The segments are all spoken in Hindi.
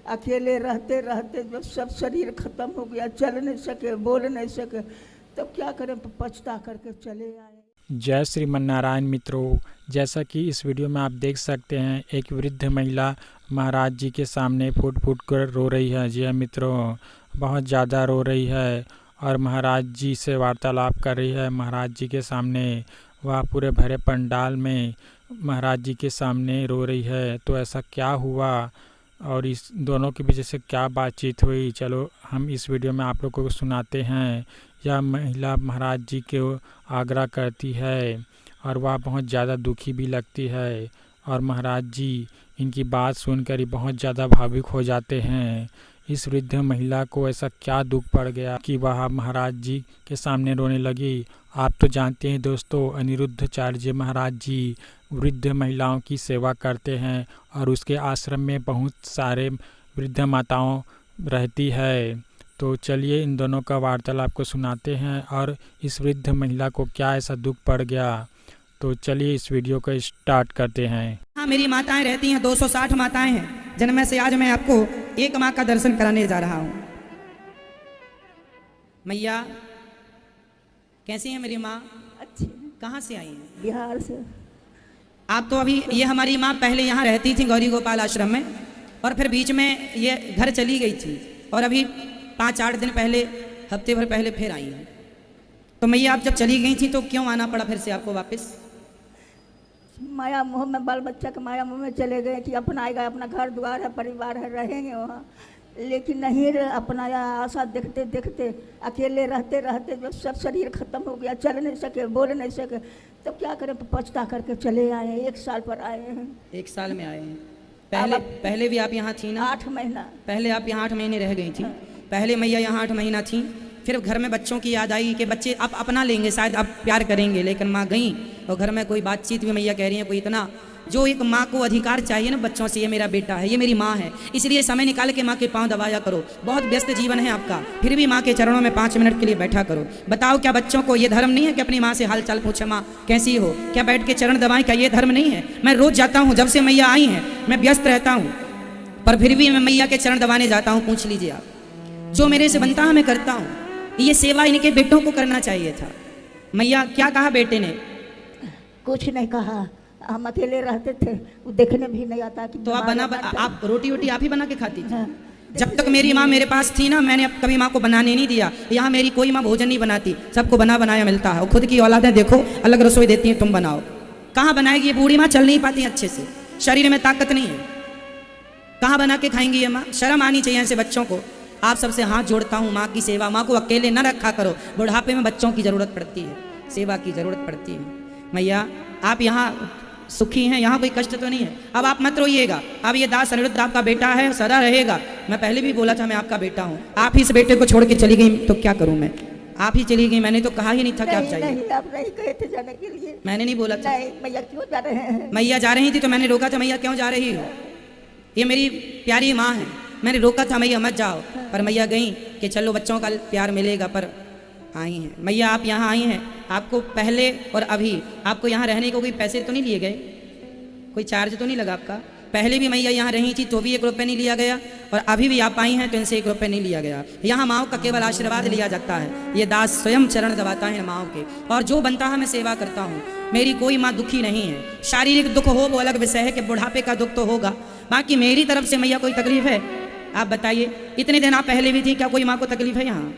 अकेले रहते रहते जब सब शरीर खत्म हो गया, चल नहीं सके, बोल नहीं सके, तब क्या करें, पछता करके चले आए। जय श्रीमन्नारायण मित्रों, जैसा कि इस वीडियो में आप देख सकते हैं, एक वृद्ध महिला महाराज जी के सामने फूट फूट कर रो रही है। जी हाँ मित्रों, बहुत ज़्यादा रो रही है और महाराज जी से वार्तालाप कर रही है। महाराज जी के सामने वह पूरे भरे पंडाल में महाराज जी के सामने रो रही है। तो ऐसा क्या हुआ और इस दोनों के बीच से क्या बातचीत हुई, चलो हम इस वीडियो में आप लोगों को सुनाते हैं। यह महिला महाराज जी को आग्रह करती है और वह बहुत ज़्यादा दुखी भी लगती है और महाराज जी इनकी बात सुनकर ही बहुत ज़्यादा भावुक हो जाते हैं। इस वृद्ध महिला को ऐसा क्या दुख पड़ गया कि वह महाराज जी के सामने रोने लगी। आप तो जानते हैं दोस्तों, अनिरुद्धाचार्य महाराज जी वृद्ध महिलाओं की सेवा करते हैं और उसके आश्रम में बहुत सारे वृद्ध माताओं रहती है। तो चलिए इन दोनों का वार्तालाप को सुनाते हैं और इस वृद्ध महिला को क्या ऐसा दुख पड़ गया। तो चलिए इस वीडियो को स्टार्ट करते हैं। हाँ, मेरी माताएं रहती हैं, 260 माताएं हैं जिनमें से आज मैं आपको एक माँ का दर्शन कराने जा रहा हूँ। मैया कैसी है मेरी माँ? अच्छी। कहाँ से आई हैं? बिहार से। आप तो अभी ये हमारी माँ पहले यहाँ रहती थी गौरी गोपाल आश्रम में, और फिर बीच में ये घर चली गई थी और अभी 5-8 दिन पहले, हफ्ते भर पहले फिर आई हैं। तो मैया आप जब चली गई थी तो क्यों आना पड़ा फिर से आपको वापस? माया मोह में, बाल बच्चा के माया मोह में चले गए कि अपना आएगा, अपना घर द्वार है, परिवार है, रहेंगे वहाँ, लेकिन नहीं अपना आशा देखते देखते अकेले रहते रहते जब सब शरीर खत्म हो गया, चल नहीं सके, बोल नहीं सके, तब क्या करें, पछता करके चले आए हैं। 1 साल पर आए हैं। 1 साल में आए हैं। पहले भी आप यहाँ थी ना? 8 महीना। पहले आप यहाँ 8 महीने रह गई थी। पहले मैया यहाँ 8 महीना थी, फिर घर में बच्चों की याद आई कि बच्चे आप अपना लेंगे, शायद आप प्यार करेंगे, लेकिन माँ गई और घर में कोई बातचीत भी मैया कह रही है, कोई इतना जो एक माँ को अधिकार चाहिए ना बच्चों से, ये मेरा बेटा है, ये मेरी माँ है, इसलिए समय निकाल के माँ के पाँव दबाया करो। बहुत व्यस्त जीवन है आपका, फिर भी माँ के चरणों में 5 मिनट के लिए बैठा करो। बताओ क्या बच्चों को ये धर्म नहीं है कि अपनी माँ से हाल चाल पूछे, माँ कैसी हो, क्या बैठ के चरण दबाएं, क्या ये धर्म नहीं है? मैं रोज जाता हूँ, जब से मैया आई हैं मैं व्यस्त रहता हूँ, पर फिर भी मैं मैया के चरण दबाने जाता हूँ। पूछ लीजिए आप, जो मेरे से बनता है मैं करता हूँ। ये सेवा इनके बेटों को करना चाहिए था। मैया क्या कहा बेटे ने? कुछ नहीं कहा, हम अकेले रहते थे, वो देखने भी नहीं आता कि तो आप आप रोटी वोटी आप ही बना के खाती थी? जब तक मेरी माँ मेरे पास थी ना, मैंने कभी माँ को बनाने नहीं दिया। यहाँ मेरी कोई माँ भोजन नहीं बनाती, सबको बना बनाया मिलता है। और खुद की औलादें देखो अलग रसोई देती हैं, तुम बनाओ। कहाँ बनाएगी ये बूढ़ी माँ? चल नहीं पाती अच्छे से, शरीर में ताकत नहीं है, कहाँ बना के खाएंगी ये माँ? शर्म आनी चाहिए ऐसे बच्चों को। आप सबसे हाथ जोड़ता हूँ, माँ की सेवा, माँ को अकेले न रखा करो। बुढ़ापे में बच्चों की ज़रूरत पड़ती है, सेवा की ज़रूरत पड़ती है। मैया आप यहाँ सुखी हैं, यहाँ कोई कष्ट तो नहीं है? अब आप मत रोइएगा, अब ये दास अनिरुद्ध आपका बेटा है, सदा रहेगा। मैं पहले भी बोला था मैं आपका बेटा हूँ। आप ही इस बेटे को छोड़ के चली गई तो क्या करूँ मैं? आप ही चली गई, मैंने तो कहा ही नहीं था कि आप जाइए। नहीं, आप नहीं कहे थे जाने के लिए। मैंने नहीं बोला था। मैया क्यों जा रहे हैं? मैया जा रही थी तो मैंने रोका था, मैया क्यों जा रही हो? ये मेरी प्यारी माँ है, मैंने रोका था मैया मत जाओ, पर मैया गई कि चलो बच्चों का प्यार मिलेगा, पर आई हैं। मैया आप यहाँ आई हैं, आपको पहले और अभी आपको यहाँ रहने को कोई पैसे तो नहीं लिए गए? कोई चार्ज तो नहीं लगा आपका? पहले भी मैया यहाँ रही थी तो भी 1 रुपये नहीं लिया गया, और अभी भी आप आई हैं तो इनसे 1 रुपये नहीं लिया गया। यहाँ माँओं का केवल आशीर्वाद लिया जाता है। ये दास स्वयं चरण दबाता है माँओं के, और जो बनता है मैं सेवा करता हूँ। मेरी कोई माँ दुखी नहीं है। शारीरिक दुख हो वो अलग विषय है कि बुढ़ापे का दुख तो होगा, बाकी मेरी तरफ से मैया कोई तकलीफ है? आप बताइए, इतने दिन आप पहले भी थी, क्या कोई माँ को तकलीफ है यहाँ?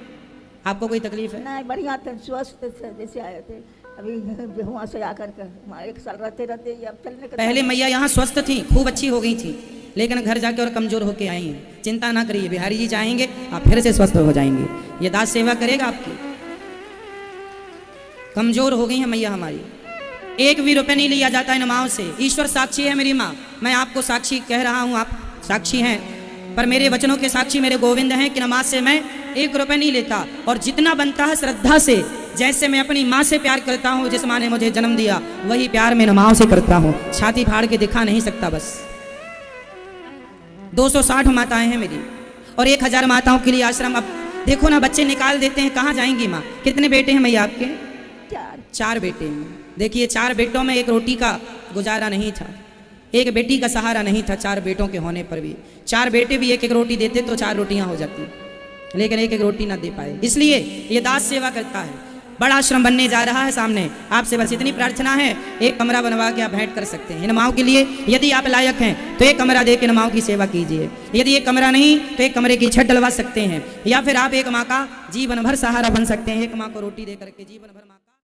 आपको कोई तकलीफ है? नहीं, बढ़िया थे, स्वस्थ थे, जैसे आए थे। अभी वहाँ से आकर के 1 साल रहते रहते अब चलने के। पहले मैया यहाँ स्वस्थ थी, खूब अच्छी हो गई थी, लेकिन घर जाके और कमजोर होके आई हैं। चिंता ना करिए, बिहारी जी चाहेंगे आप फिर से स्वस्थ हो जाएंगे। ये दास सेवा करेगा आपकी। कमजोर हो गई है मैया हमारी, 1 भी रुपये नहीं लिया जाता इन माँओं से। ईश्वर साक्षी है मेरी माँ, मैं आपको साक्षी कह रहा हूँ, आप साक्षी हैं, पर मेरे वचनों के साक्षी मेरे गोविंद हैं कि नमाज से मैं 1 रुपये नहीं लेता, और जितना बनता है श्रद्धा से, जैसे मैं अपनी माँ से प्यार करता हूँ, जिस माँ ने मुझे जन्म दिया, वही प्यार मैं माँ से करता हूँ। छाती फाड़ के दिखा नहीं सकता। बस 260 माताएं हैं मेरी, और 1000 माताओं के लिए आश्रम। अब देखो ना, बच्चे निकाल देते हैं, कहाँ जाएंगी माँ? कितने बेटे हैं मैया आपके? 4। 4 बेटे हैं। देखिए 4 बेटों में 1 रोटी का गुजारा नहीं था। एक बेटी का सहारा नहीं था 4 बेटों के होने पर भी। 4 बेटे भी एक एक रोटी देते तो 4 रोटियां हो जाती, लेकिन एक एक रोटी ना दे पाए। इसलिए ये दास सेवा करता है। बड़ा आश्रम बनने जा रहा है सामने, आपसे बस इतनी प्रार्थना है, एक कमरा बनवा के आप भेंट कर सकते हैं इन माओं के लिए। यदि आप लायक हैं तो एक कमरा दे के इन माओं की सेवा कीजिए। यदि एक कमरा नहीं तो एक कमरे की छत डलवा सकते हैं, या फिर आप एक माँ का जीवन भर सहारा बन सकते हैं। एक माँ को रोटी दे करके जीवन भर